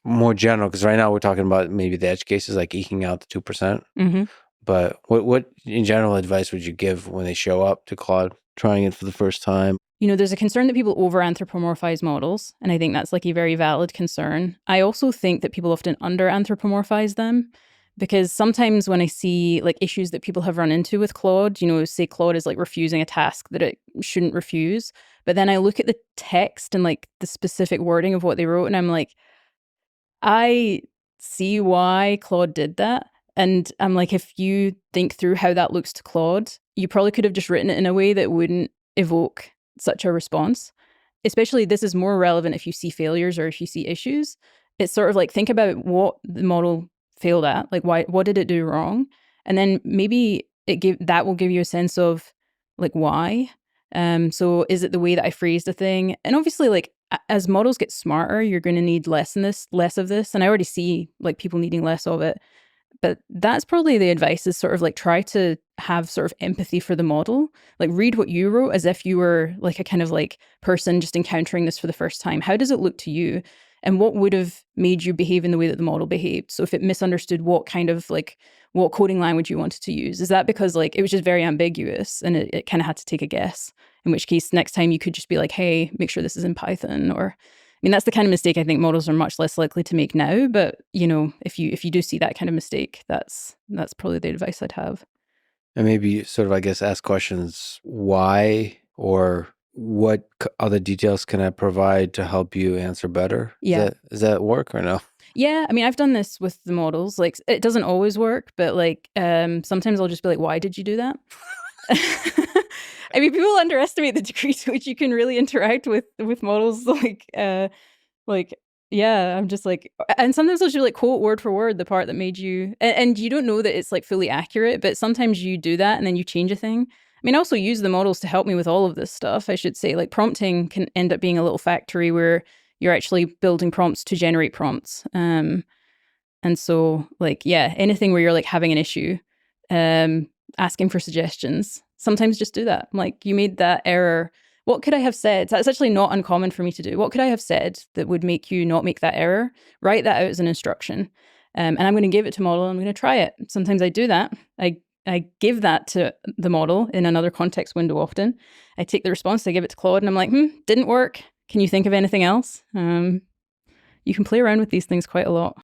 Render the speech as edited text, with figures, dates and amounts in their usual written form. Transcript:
more general, because right now we're talking about maybe the edge cases, like eking out the 2%. Mm-hmm. But what in general advice would you give when they show up to Claude trying it for the first time? There's a concern that people over-anthropomorphize models, and I think that's like a very valid concern. I also think that people often under-anthropomorphize them, because sometimes when I see like issues that people have run into with Claude, say Claude is like refusing a task that it shouldn't refuse, but then I look at the text and like the specific wording of what they wrote, and I'm like, I see why Claude did that. And I'm like, if you think through how that looks to Claude, you probably could have just written it in a way that wouldn't evoke such a response. Especially, this is more relevant if you see failures or if you see issues. It's sort of like, think about what the model failed at, like what did it do wrong? And then maybe that will give you a sense of like why. So is it the way that I phrased a thing? And obviously, like as models get smarter, you're going to need less of this. And I already see like people needing less of it. But that's probably the advice, is sort of like try to have sort of empathy for the model. Like read what you wrote as if you were like a kind of like person just encountering this for the first time. How does it look to you? And what would have made you behave in the way that the model behaved? So if it misunderstood what coding language you wanted to use, is that because like it was just very ambiguous and it kind of had to take a guess? In which case, next time you could just be like, hey, make sure this is in Python. Or that's the kind of mistake I think models are much less likely to make now. But if you do see that kind of mistake, that's probably the advice I'd have. And maybe sort of, I guess, ask questions why, or what other details can I provide to help you answer better? Yeah. Does that work or no? Yeah, I've done this with the models. Like, it doesn't always work, but like sometimes I'll just be like, why did you do that? People underestimate the degree to which you can really interact with models. Yeah, I'm just like, and sometimes I'll just like quote word for word the part that made you, and you don't know that it's like fully accurate, but sometimes you do that and then you change a thing. I also use the models to help me with all of this stuff. I should say, like, prompting can end up being a little factory where you're actually building prompts to generate prompts. And so, like, yeah, anything where you're like having an issue, asking for suggestions, sometimes just do that. Like, you made that error. What could I have said? That's actually not uncommon for me to do. What could I have said that would make you not make that error? Write that out as an instruction. And I'm going to give it to model. I'm going to try it. Sometimes I do that. I give that to the model in another context window often. I take the response, I give it to Claude, and I'm like, didn't work. Can you think of anything else? You can play around with these things quite a lot.